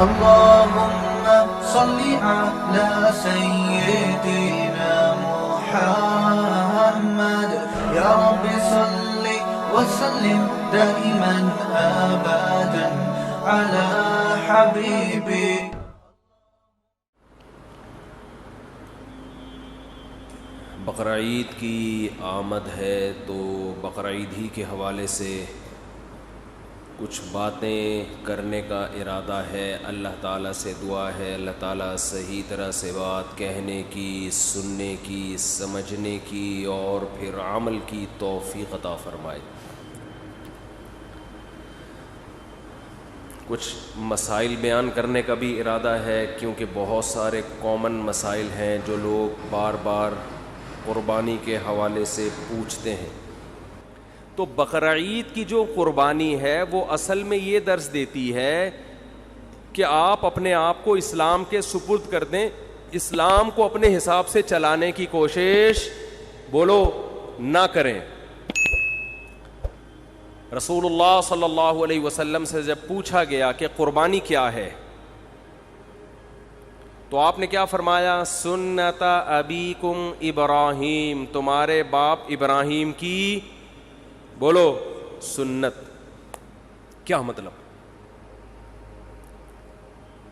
اللهم صل على سيدنا محمد يا رب صل وسلم دائما أبدا على حبيبي. بقرعید کی آمد ہے تو بقرعید ہی کے حوالے سے کچھ باتیں کرنے کا ارادہ ہے. اللہ تعالیٰ سے دعا ہے اللہ تعالیٰ صحیح طرح سے بات کہنے کی، سننے کی، سمجھنے کی اور پھر عمل کی توفیق عطا فرمائے. کچھ مسائل بیان کرنے کا بھی ارادہ ہے کیونکہ بہت سارے کامن مسائل ہیں جو لوگ بار بار قربانی کے حوالے سے پوچھتے ہیں. تو بقرعید کی جو قربانی ہے وہ اصل میں یہ درس دیتی ہے کہ آپ اپنے آپ کو اسلام کے سپرد کر دیں، اسلام کو اپنے حساب سے چلانے کی کوشش بولو نہ کریں. رسول اللہ صلی اللہ علیہ وسلم سے جب پوچھا گیا کہ قربانی کیا ہے تو آپ نے کیا فرمایا؟ سنت ابیکم ابراہیم، تمہارے باپ ابراہیم کی بولو سنت. کیا مطلب؟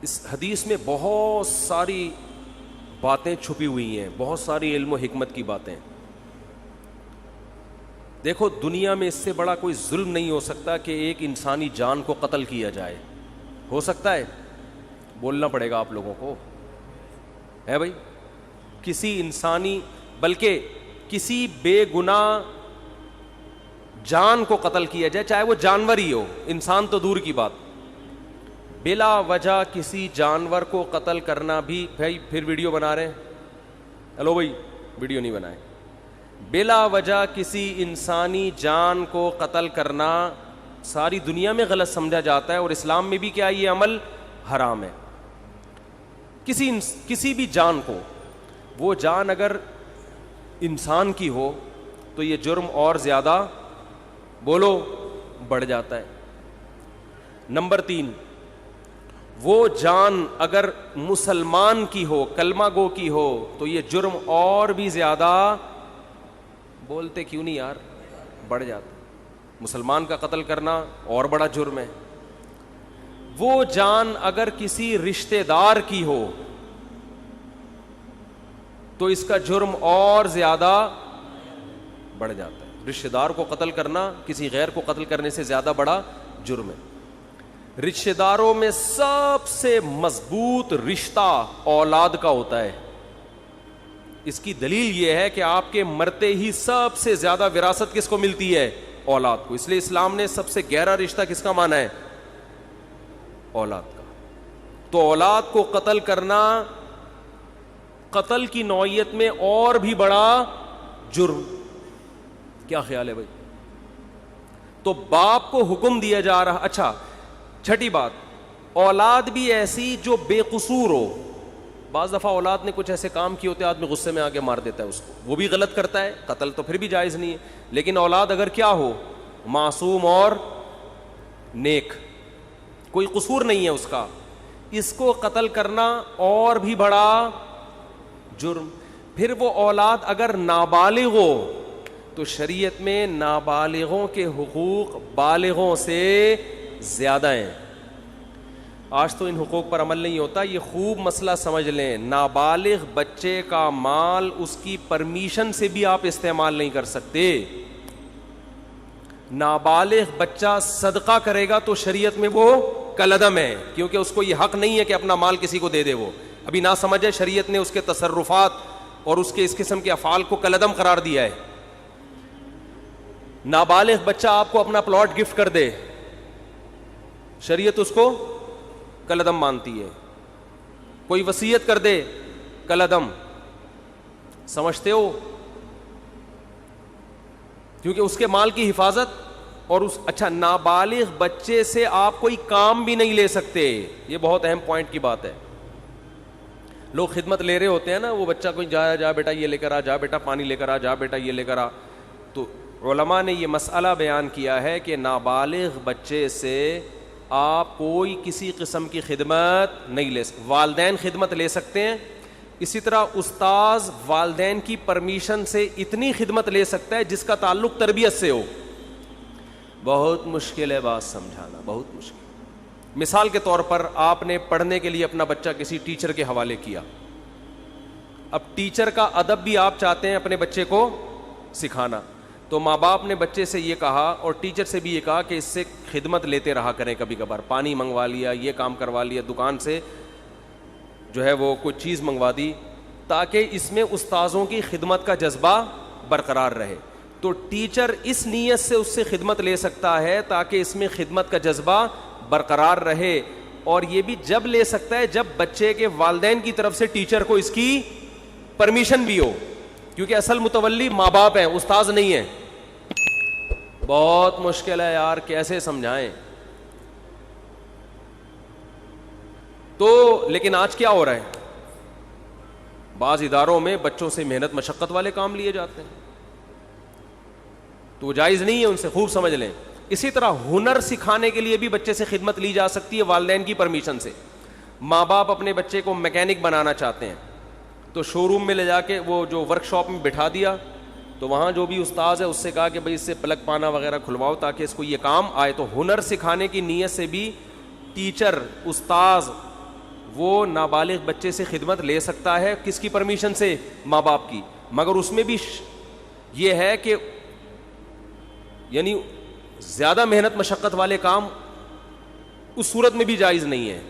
اس حدیث میں بہت ساری باتیں چھپی ہوئی ہیں، بہت ساری علم و حکمت کی باتیں. دیکھو دنیا میں اس سے بڑا کوئی ظلم نہیں ہو سکتا کہ ایک انسانی جان کو قتل کیا جائے. ہو سکتا ہے؟ بولنا پڑے گا آپ لوگوں کو، ہے بھائی. کسی انسانی بلکہ کسی بے گناہ جان کو قتل کیا جائے، چاہے وہ جانور ہی ہو، انسان تو دور کی بات. بلا وجہ کسی جانور کو قتل کرنا بھی، بھائی پھر ویڈیو بنا رہے ہیں، ہلو بھائی ویڈیو نہیں بنائے. بلا وجہ کسی انسانی جان کو قتل کرنا ساری دنیا میں غلط سمجھا جاتا ہے اور اسلام میں بھی کیا یہ عمل حرام ہے. کسی بھی جان کو، وہ جان اگر انسان کی ہو تو یہ جرم اور زیادہ بولو بڑھ جاتا ہے. نمبر 3، وہ جان اگر مسلمان کی ہو، کلمہ گو کی ہو تو یہ جرم اور بھی زیادہ، بولتے کیوں نہیں یار، بڑھ جاتا. مسلمان کا قتل کرنا اور بڑا جرم ہے. وہ جان اگر کسی رشتہ دار کی ہو تو اس کا جرم اور زیادہ بڑھ جاتا ہے. رشتہ دار کو قتل کرنا کسی غیر کو قتل کرنے سے زیادہ بڑا جرم ہے. رشتہ داروں میں سب سے مضبوط رشتہ اولاد کا ہوتا ہے. اس کی دلیل یہ ہے کہ آپ کے مرتے ہی سب سے زیادہ وراثت کس کو ملتی ہے؟ اولاد کو. اس لیے اسلام نے سب سے گہرا رشتہ کس کا مانا ہے؟ اولاد کا. تو اولاد کو قتل کرنا قتل کی نوعیت میں اور بھی بڑا جرم. کیا خیال ہے بھائی؟ تو باپ کو حکم دیا جا رہا. اچھا چھٹی بات، اولاد بھی ایسی جو بے قصور ہو. بعض دفعہ اولاد نے کچھ ایسے کام کیے ہوتے ہیں آدمی غصے میں آ کے مار دیتا ہے اس کو، وہ بھی غلط کرتا ہے، قتل تو پھر بھی جائز نہیں ہے. لیکن اولاد اگر کیا ہو، معصوم اور نیک، کوئی قصور نہیں ہے اس کا، اس کو قتل کرنا اور بھی بڑا جرم. پھر وہ اولاد اگر نابالغ ہو تو شریعت میں نابالغوں کے حقوق بالغوں سے زیادہ ہیں. آج تو ان حقوق پر عمل نہیں ہوتا. یہ خوب مسئلہ سمجھ لیں، نابالغ بچے کا مال اس کی پرمیشن سے بھی آپ استعمال نہیں کر سکتے. نابالغ بچہ صدقہ کرے گا تو شریعت میں وہ کالعدم ہے، کیونکہ اس کو یہ حق نہیں ہے کہ اپنا مال کسی کو دے دے. وہ ابھی نہ سمجھے، شریعت نے اس کے تصرفات اور اس کے اس قسم کے افعال کو کالعدم قرار دیا ہے. نابالغ بچہ آپ کو اپنا پلاٹ گفٹ کر دے، شریعت اس کو کالعدم مانتی ہے. کوئی وصیت کر دے، کالعدم. سمجھتے ہو؟ کیونکہ اس کے مال کی حفاظت اور اس اچھا نابالغ بچے سے آپ کوئی کام بھی نہیں لے سکتے. یہ بہت اہم پوائنٹ کی بات ہے. لوگ خدمت لے رہے ہوتے ہیں نا، وہ بچہ کوئی جا بیٹا یہ لے کر آ، جا بیٹا پانی لے کر آ، جا بیٹا یہ لے کر آ. تو علماء نے یہ مسئلہ بیان کیا ہے کہ نابالغ بچے سے آپ کوئی کسی قسم کی خدمت نہیں لے سکتے. والدین خدمت لے سکتے ہیں, اسی طرح استاذ والدین کی پرمیشن سے اتنی خدمت لے سکتا ہے جس کا تعلق تربیت سے ہو. بہت مشکل ہے بات سمجھانا, بہت مشکل. مثال کے طور پر آپ نے پڑھنے کے لیے اپنا بچہ کسی ٹیچر کے حوالے کیا. اب ٹیچر کا ادب بھی آپ چاہتے ہیں اپنے بچے کو سکھانا, تو ماں باپ نے بچے سے یہ کہا اور ٹیچر سے بھی یہ کہا کہ اس سے خدمت لیتے رہا کریں, کبھی کبھار پانی منگوا لیا, یہ کام کروا لیا, دکان سے جو ہے وہ کوئی چیز منگوا دی, تاکہ اس میں استاذوں کی خدمت کا جذبہ برقرار رہے. تو ٹیچر اس نیت سے اس سے خدمت لے سکتا ہے تاکہ اس میں خدمت کا جذبہ برقرار رہے, اور یہ بھی جب لے سکتا ہے جب بچے کے والدین کی طرف سے ٹیچر کو اس کی پرمیشن بھی ہو, کیونکہ اصل متولی ماں باپ ہیں, استاذ نہیں ہے. بہت مشکل ہے یار, کیسے سمجھائیں. تو لیکن آج کیا ہو رہا ہے, بعض اداروں میں بچوں سے محنت مشقت والے کام لیے جاتے ہیں, تو وہ جائز نہیں ہے, ان سے خوب سمجھ لیں. اسی طرح ہنر سکھانے کے لیے بھی بچے سے خدمت لی جا سکتی ہے والدین کی پرمیشن سے. ماں باپ اپنے بچے کو میکینک بنانا چاہتے ہیں, تو شو روم میں لے جا کے وہ جو ورک شاپ میں بٹھا دیا, تو وہاں جو بھی استاذ ہے اس سے کہا کہ بھائی اس سے پلگ پانا وغیرہ کھلواؤ تاکہ اس کو یہ کام آئے. تو ہنر سکھانے کی نیت سے بھی ٹیچر, استاذ وہ نابالغ بچے سے خدمت لے سکتا ہے. کس کی پرمیشن سے؟ ماں باپ کی. مگر اس میں بھی یہ ہے کہ یعنی زیادہ محنت مشقت والے کام اس صورت میں بھی جائز نہیں ہے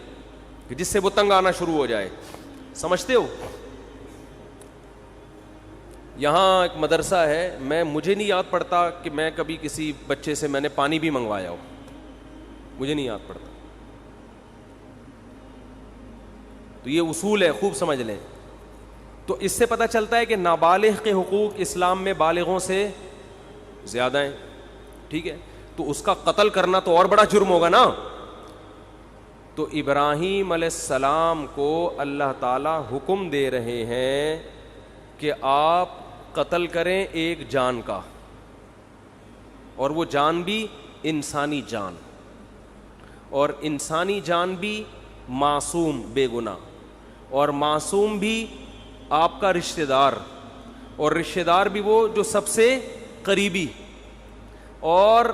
کہ جس سے وہ تنگ آنا شروع ہو جائے. سمجھتے ہو؟ یہاں ایک مدرسہ ہے, مجھے نہیں یاد پڑتا کہ میں کبھی کسی بچے سے میں نے پانی بھی منگوایا ہو, مجھے نہیں یاد پڑتا. تو یہ اصول ہے, خوب سمجھ لیں. تو اس سے پتہ چلتا ہے کہ نابالغ کے حقوق اسلام میں بالغوں سے زیادہ ہیں. ٹھیک ہے, تو اس کا قتل کرنا تو اور بڑا جرم ہوگا نا. تو ابراہیم علیہ السلام کو اللہ تعالی حکم دے رہے ہیں کہ آپ قتل کریں ایک جان کا, اور وہ جان بھی انسانی جان, اور انسانی جان بھی معصوم بے گناہ, اور معصوم بھی آپ کا رشتہ دار, اور رشتہ دار بھی وہ جو سب سے قریبی, اور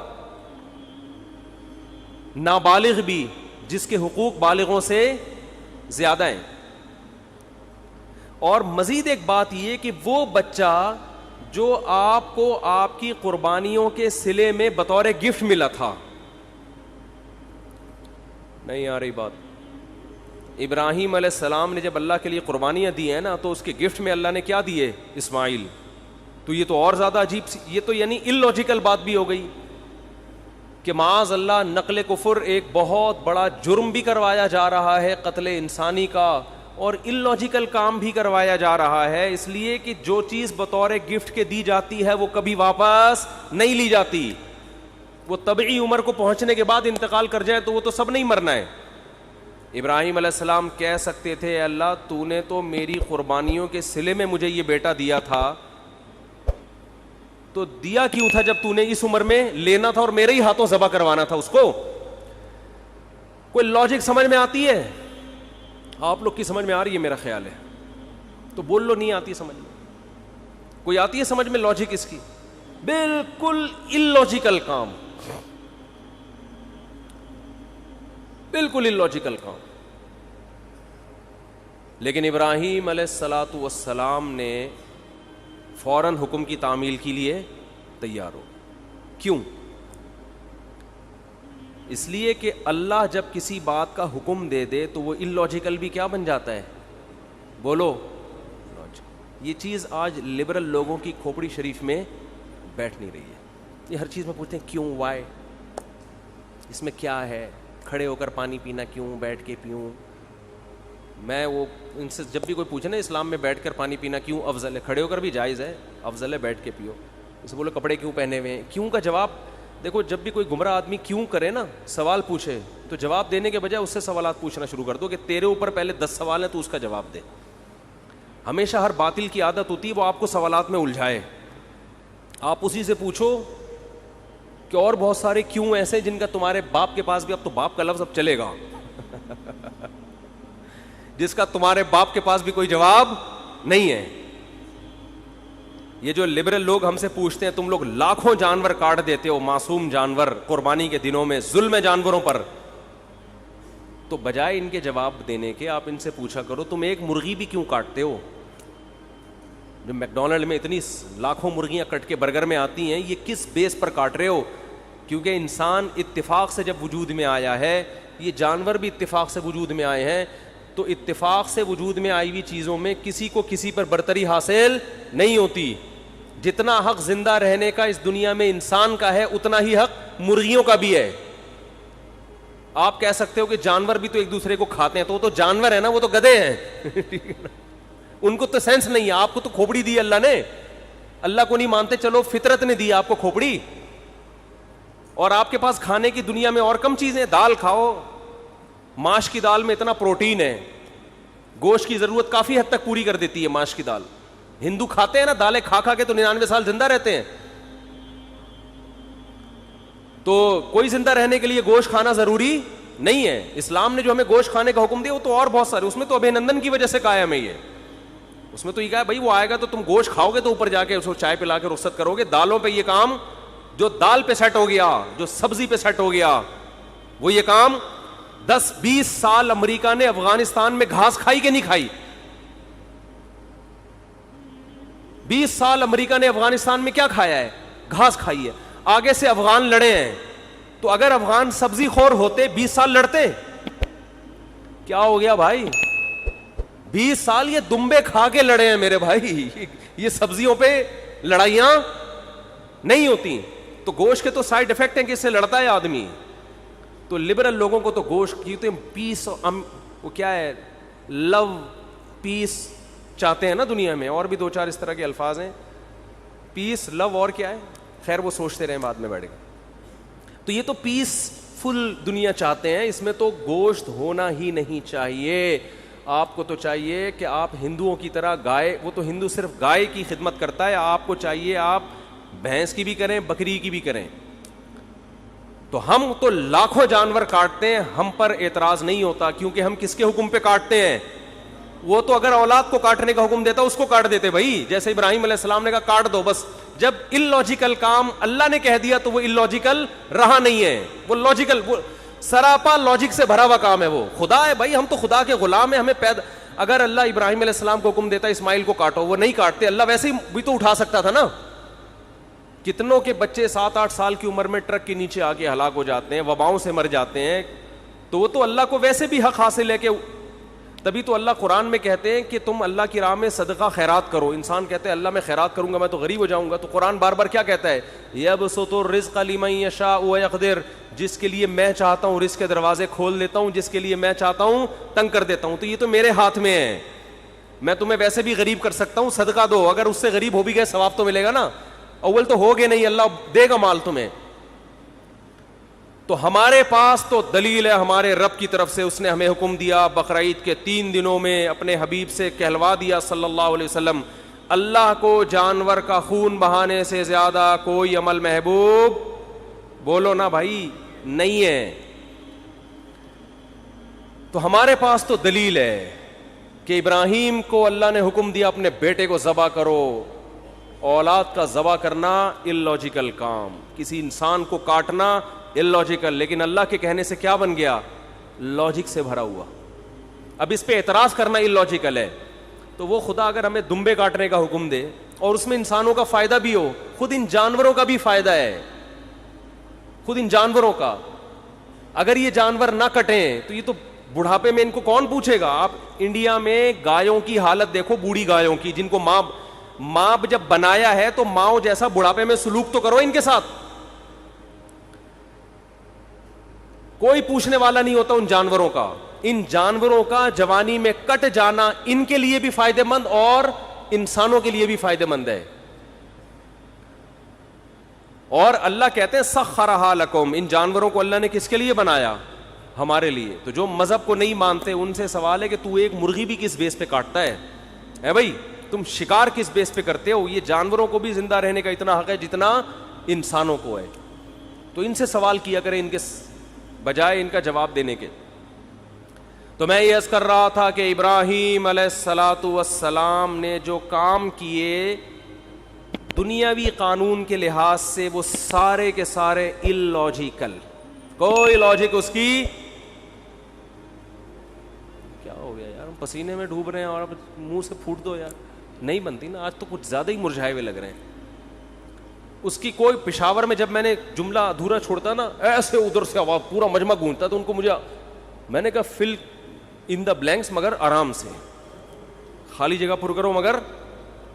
نابالغ بھی جس کے حقوق بالغوں سے زیادہ ہیں. اور مزید ایک بات یہ کہ وہ بچہ جو آپ کو آپ کی قربانیوں کے صلے میں بطور گفٹ ملا تھا, نہیں آ رہی بات, ابراہیم علیہ السلام نے جب اللہ کے لیے قربانیاں دی ہیں نا, تو اس کے گفٹ میں اللہ نے کیا دیے؟ اسماعیل. تو یہ تو اور زیادہ عجیب سی, یہ تو یعنی اللاجیکل بات بھی ہو گئی کہ معاذ اللہ نقل کفر ایک بہت بڑا جرم بھی کروایا جا رہا ہے, قتل انسانی کا, اور اللاجیکل کام بھی کروایا جا رہا ہے, اس لیے کہ جو چیز بطور گفٹ کے دی جاتی ہے وہ کبھی واپس نہیں لی جاتی. وہ طبعی عمر کو پہنچنے کے بعد انتقال کر جائے تو وہ تو سب نہیں مرنا ہے. ابراہیم علیہ السلام کہہ سکتے تھے, اے اللہ تو نے تو میری قربانیوں کے صلے میں مجھے یہ بیٹا دیا تھا, تو دیا کیوں تھا جب تو نے اس عمر میں لینا تھا اور میرے ہی ہاتھوں ذبح کروانا تھا اس کو؟ کوئی لاجک سمجھ میں آتی ہے؟ آپ لوگ کی سمجھ میں آ رہی ہے میرا خیال ہے, تو بول لو نہیں آتی سمجھ میں. کوئی آتی ہے سمجھ میں لاجک اس کی؟ بالکل اللاجیکل کام, بالکل اللاجیکل کام. لیکن ابراہیم علیہ الصلاۃ والسلام نے فوراً حکم کی تعمیل کے لیے تیار ہو. کیوں؟ اس لیے کہ اللہ جب کسی بات کا حکم دے دے تو وہ اللاجیکل بھی کیا بن جاتا ہے؟ بولو. یہ چیز آج لبرل لوگوں کی کھوپڑی شریف میں بیٹھ نہیں رہی ہے. یہ ہر چیز میں پوچھتے ہیں کیوں, وائی, اس میں کیا ہے, کھڑے ہو کر پانی پینا کیوں, بیٹھ کے پیوں. میں وہ ان سے جب بھی کوئی پوچھے نا اسلام میں بیٹھ کر پانی پینا کیوں افضل ہے, کھڑے ہو کر بھی جائز ہے, افضل ہے بیٹھ کے پیو. اسے بولو کپڑے کیوں پہنے ہوئے ہیں, کیوں کا جواب دیکھو. جب بھی کوئی گمراہ آدمی کیوں کرے نا, سوال پوچھے, تو جواب دینے کے بجائے اس سے سوالات پوچھنا شروع کر دو کہ تیرے اوپر پہلے 10 سوال ہیں تو اس کا جواب دے. ہمیشہ ہر باطل کی عادت ہوتی ہے وہ آپ کو سوالات میں الجھائے. آپ اسی سے پوچھو کہ اور بہت سارے کیوں ایسے جن کا تمہارے باپ کے پاس بھی, اب تو باپ کا لفظ اب چلے گا, جس کا تمہارے باپ کے پاس بھی کوئی جواب نہیں ہے. یہ جو لبرل لوگ ہم سے پوچھتے ہیں تم لوگ لاکھوں جانور کاٹ دیتے ہو, معصوم جانور قربانی کے دنوں میں, ظلم ہے جانوروں پر, تو بجائے ان کے جواب دینے کے آپ ان سے پوچھا کرو تم ایک مرغی بھی کیوں کاٹتے ہو؟ جو میک ڈونلڈ میں اتنی لاکھوں مرغیاں کٹ کے برگر میں آتی ہیں, یہ کس بیس پر کاٹ رہے ہو؟ کیونکہ انسان اتفاق سے جب وجود میں آیا ہے, یہ جانور بھی اتفاق سے وجود میں آئے ہیں, تو اتفاق سے وجود میں آئی ہوئی چیزوں میں کسی کو کسی پر برتری حاصل نہیں ہوتی. جتنا حق زندہ رہنے کا اس دنیا میں انسان کا ہے, اتنا ہی حق مرغیوں کا بھی ہے. آپ کہہ سکتے ہو کہ جانور بھی تو ایک دوسرے کو کھاتے ہیں, تو وہ تو جانور ہے نا, وہ تو گدھے ہیں, ان کو تو سینس نہیں ہے. آپ کو تو کھوپڑی دی اللہ نے, اللہ کو نہیں مانتے, چلو فطرت نے دی آپ کو کھوپڑی, اور آپ کے پاس کھانے کی دنیا میں اور کم چیزیں. دال کھاؤ, ماش کی دال میں اتنا پروٹین ہے, گوشت کی ضرورت کافی حد تک پوری کر دیتی ہے ماش کی دال. ہندو کھاتے ہیں نا دالیں کھا کھا کے, تو 99 سال زندہ رہتے ہیں. تو کوئی زندہ رہنے کے لیے گوشت کھانا ضروری نہیں ہے. اسلام نے جو ہمیں گوشت کھانے کا حکم دیا وہ تو اور بہت سارے, اس میں تو ابھینندن کی وجہ سے کہا ہے ہمیں یہ, اس میں تو یہ کہا ہے بھائی وہ آئے گا تو تم گوشت کھاؤ گے تو اوپر جا کے اس کو چائے پلا کے رخصت کرو گے. دالوں پہ یہ کام, جو دال پہ سیٹ ہو گیا, جو سبزی پہ سیٹ ہو گیا, وہ یہ کام 10-20 سال امریکہ نے افغانستان میں گھاس کھائی کہ نہیں کھائی؟ 20 سال امریکہ نے افغانستان میں کیا کھایا ہے؟ گھاس کھائی ہے. آگے سے افغان لڑے ہیں, تو اگر افغان سبزی خور ہوتے 20 سال لڑتے؟ کیا ہو گیا بھائی؟ 20 سال یہ دمبے کھا کے لڑے ہیں میرے بھائی. یہ سبزیوں پہ لڑائیاں نہیں ہوتی. تو گوشت کے تو سائیڈ افیکٹ ہیں کہ اس سے لڑتا ہے آدمی. تو لبرل لوگوں کو تو گوشت کی تو پیس, وہ کیا ہے, لو پیس چاہتے ہیں نا دنیا میں, اور بھی 2-4 اس طرح کے الفاظ ہیں, پیس, لو, اور کیا ہے, خیر وہ سوچتے رہیں بعد میں بیٹھ کے. تو یہ تو پیس فل دنیا چاہتے ہیں, اس میں تو گوشت ہونا ہی نہیں چاہیے. آپ کو تو چاہیے کہ آپ ہندوؤں کی طرح گائے, وہ تو ہندو صرف گائے کی خدمت کرتا ہے, آپ کو چاہیے آپ بھینس کی بھی کریں, بکری کی بھی کریں. تو ہم تو لاکھوں جانور کاٹتے ہیں, ہم پر اعتراض نہیں ہوتا, کیونکہ ہم کس کے حکم پہ کاٹتے ہیں؟ وہ تو اگر اولاد کو کاٹنے کا حکم دیتا اس کو کاٹ دیتے بھائی, جیسے ابراہیم علیہ السلام نے کہا کاٹ دو بس. جب illogical کام اللہ نے کہہ دیا تو وہ illogical رہا نہیں ہے, وہ لاجیکل, وہ سراپا لاجک سے بھرا ہوا کام ہے. وہ خدا ہے بھائی, ہم تو خدا کے غلام ہیں, ہمیں پیدا. اگر اللہ ابراہیم علیہ السلام کو حکم دیتا اسماعیل کو کاٹو, وہ نہیں کاٹتے. اللہ ویسے ہی بھی تو اٹھا سکتا تھا نا. کتنوں کے بچے 7-8 سال کی عمر میں ٹرک کے نیچے آ کے ہلاک ہو جاتے ہیں, وباؤں سے مر جاتے ہیں. تو وہ تو اللہ کو ویسے بھی حق حاصل ہے کہ, تبھی تو اللہ قرآن میں کہتے ہیں کہ تم اللہ کی راہ میں صدقہ خیرات کرو. انسان کہتے ہیں اللہ میں خیرات کروں گا میں تو غریب ہو جاؤں گا, تو قرآن بار بار کیا کہتا ہے؟ یبسط الرزق لمن یشاء ویقدر, جس کے لیے میں چاہتا ہوں رزق کے دروازے کھول دیتا ہوں, جس کے لیے میں چاہتا ہوں تنگ کر دیتا ہوں. تو یہ تو میرے ہاتھ میں ہے, میں تمہیں ویسے بھی غریب کر سکتا ہوں, صدقہ دو. اگر اس سے غریب ہو بھی گئے ثواب تو ملے گا نا, اول تو ہوگے نہیں, اللہ دے گا مال تمہیں. تو ہمارے پاس تو دلیل ہے ہمارے رب کی طرف سے, اس نے ہمیں حکم دیا بقرعید کے 3 دنوں میں اپنے حبیب سے کہلوا دیا صلی اللہ علیہ وسلم, اللہ کو جانور کا خون بہانے سے زیادہ کوئی عمل محبوب, بولو نا بھائی, نہیں ہے. تو ہمارے پاس تو دلیل ہے کہ ابراہیم کو اللہ نے حکم دیا اپنے بیٹے کو ذبح کرو. اولاد کا ذبح کرنا illogical کام, کسی انسان کو کاٹنا illogical, لیکن اللہ کے کہنے سے کیا بن گیا؟ لاجک سے بھرا ہوا. اب اس پہ اعتراض کرنا illogical ہے. تو وہ خدا اگر ہمیں دمبے کاٹنے کا حکم دے اور اس میں انسانوں کا فائدہ بھی ہو, خود ان جانوروں کا بھی فائدہ ہے, خود ان جانوروں کا. اگر یہ جانور نہ کٹیں تو یہ تو بڑھاپے میں ان کو کون پوچھے گا؟ آپ انڈیا میں گایوں کی حالت دیکھو, بوڑھی گایوں کی, جن کو ماں جب بنایا ہے تو ماں جیسا بڑھاپے میں سلوک تو کرو ان کے ساتھ. کوئی پوچھنے والا نہیں ہوتا ان جانوروں کا. ان جانوروں کا جوانی میں کٹ جانا ان کے لیے بھی فائدہ مند اور انسانوں کے لیے بھی فائدہ مند ہے. اور اللہ کہتے ہیں سخرھا لکم, ان جانوروں کو اللہ نے کس کے لیے بنایا؟ ہمارے لیے. تو جو مذہب کو نہیں مانتے ان سے سوال ہے کہ تو ایک مرغی بھی کس بیس پہ کاٹتا ہے؟ اے بھائی تم شکار کس بیس پہ کرتے ہو؟ یہ جانوروں کو بھی زندہ رہنے کا اتنا حق ہے جتنا انسانوں کو ہے. تو ان سے سوال کیا کریں ان کے بجائے ان کا جواب دینے کے. تو میں یہ عرض کر رہا تھا کہ ابراہیم علیہ الصلاۃ والسلام نے جو کام کیے دنیاوی قانون کے لحاظ سے وہ سارے کے سارے اللاجیکل, کوئی لاجک اس کی. کیا ہو گیا یار, ہم پسینے میں ڈوب رہے ہیں اور اب منہ سے پھوٹ دو یار, نہیں بنتی نا. آج تو کچھ زیادہ ہی مرجھائے ہوئے لگ رہے ہیں. اس کی کوئی, پشاور میں جب میں نے جملہ ادھورا چھوڑتا نا, ایسے ادھر سے آواز پورا مجمع گونجتا, تو ان کو مجھے, میں نے کہا فل ان دا بلینکس مگر آرام سے, خالی جگہ پر کرو مگر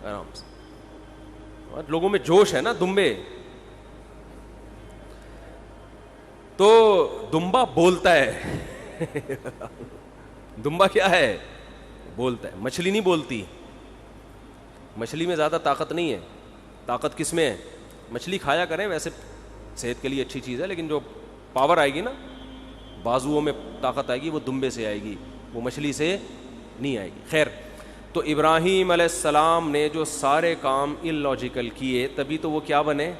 آرام سے. لوگوں میں جوش ہے نا, دمبے. تو دمبا بولتا ہے دمبا کیا ہے, بولتا ہے. مچھلی نہیں بولتی, مچھلی میں زیادہ طاقت نہیں ہے. طاقت کس میں ہے؟ مچھلی کھایا کریں, ویسے صحت کے لیے اچھی چیز ہے, لیکن جو پاور آئے گی نا, بازوؤں میں طاقت آئے گی, وہ دمبے سے آئے گی, وہ مچھلی سے نہیں آئے گی. خیر, تو ابراہیم علیہ السلام نے جو سارے کام اللاجیکل کیے, تبھی تو وہ کیا بنے.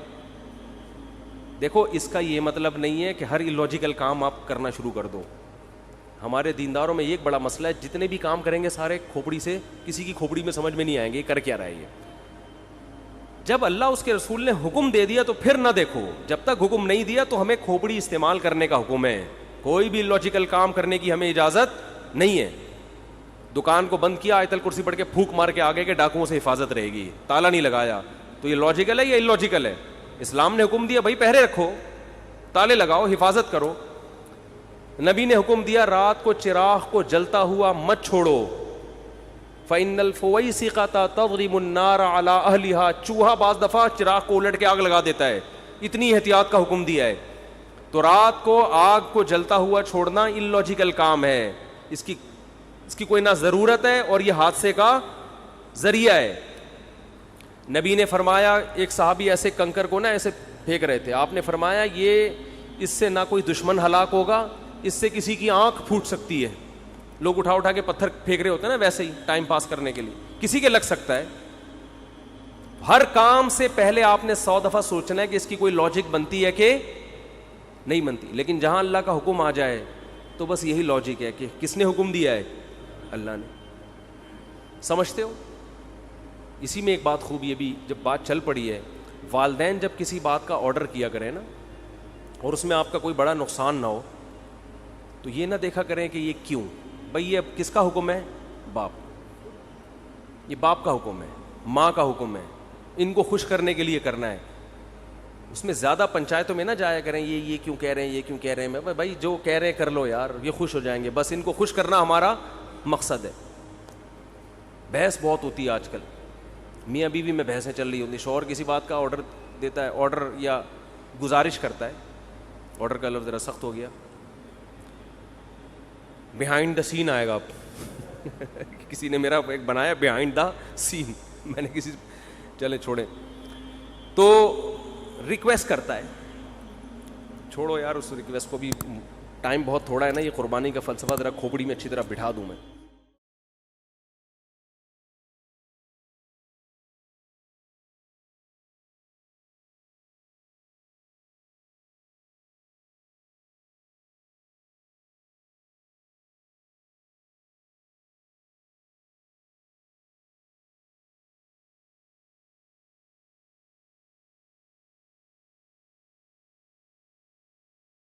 دیکھو, اس کا یہ مطلب نہیں ہے کہ ہر اللاجیکل کام آپ کرنا شروع کر دو. ہمارے دینداروں میں یہ ایک بڑا مسئلہ ہے, جتنے بھی کام کریں گے سارے کھوپڑی سے, کسی کی کھوپڑی میں سمجھ میں نہیں آئیں گے کر کیا رہا ہے یہ. جب اللہ اس کے رسول نے حکم دے دیا تو پھر نہ دیکھو, جب تک حکم نہیں دیا تو ہمیں کھوپڑی استعمال کرنے کا حکم ہے. کوئی بھی لاجیکل کام کرنے کی ہمیں اجازت نہیں ہے. دکان کو بند کیا, آیت الکرسی پڑھ کے پھونک مار کے آگے کے ڈاکوؤں سے حفاظت رہے گی, تالا نہیں لگایا, تو یہ لاجیکل ہے یا اللاجیکل ہے؟ اسلام نے حکم دیا بھائی پہرے رکھو, تالے لگاؤ, حفاظت کرو. نبی نے حکم دیا رات کو چراغ کو جلتا ہوا مت چھوڑو, فَإِنَّ الْفُوَيْسِقَةَ تَضْرِبُ النَّارَ عَلَىٰ أَهْلِهَا. چوہا بعض دفعہ چراغ کو الٹ کے آگ لگا دیتا ہے, اتنی احتیاط کا حکم دیا ہے. تو رات کو آگ کو جلتا ہوا چھوڑنا اللاجیکل کام ہے, اس کی کوئی نہ ضرورت ہے اور یہ حادثے کا ذریعہ ہے. نبی نے فرمایا, ایک صحابی ایسے کنکر کو نا ایسے پھینک رہے تھے, آپ نے فرمایا یہ اس سے نہ کوئی دشمن ہلاک ہوگا, اس سے کسی کی آنکھ پھوٹ سکتی ہے. لوگ اٹھا اٹھا کے پتھر پھینک رہے ہوتے ہیں نا, ویسے ہی ٹائم پاس کرنے کے لیے, کسی کے لگ سکتا ہے. ہر کام سے پہلے آپ نے 100 دفعہ سوچنا ہے کہ اس کی کوئی لاجک بنتی ہے کہ نہیں بنتی. لیکن جہاں اللہ کا حکم آ جائے تو بس یہی لاجک ہے کہ کس نے حکم دیا ہے, اللہ نے. سمجھتے ہو؟ اسی میں ایک بات خوب یہ بھی, جب بات چل پڑی ہے, والدین جب کسی بات کا آرڈر کیا کریں نا اور اس میں آپ کا کوئی بڑا نقصان نہ ہو, تو یہ نہ دیکھا کریں کہ یہ کیوں. بھئی یہ کس کا حکم ہے؟ باپ. یہ باپ کا حکم ہے, ماں کا حکم ہے, ان کو خوش کرنے کے لیے کرنا ہے. اس میں زیادہ پنچایتوں میں نہ جایا کریں, یہ کیوں کہہ رہے ہیں, یہ کیوں کہہ رہے ہیں. بھائی جو کہہ رہے ہیں کر لو یار, یہ خوش ہو جائیں گے, بس ان کو خوش کرنا ہمارا مقصد ہے. بحث بہت ہوتی ہے آج کل, میاں بیوی میں بحثیں چل رہی ہوتی. شوہر کسی بات کا آرڈر دیتا ہے, آرڈر یا گزارش کرتا ہے, آرڈر کا لفظ ذرا سخت ہو گیا, بیہائنڈ دا سین آئے گا. کسی نے میرا ایک بنایا بیہائنڈ دا سین, میں نے کسی, چلیں چھوڑیں. تو ریکویسٹ کرتا ہے, چھوڑو یار اس ریکویسٹ کو بھی, ٹائم بہت تھوڑا ہے نا, یہ قربانی کا فلسفہ ذرا کھوپڑی میں اچھی طرح بٹھا دوں میں.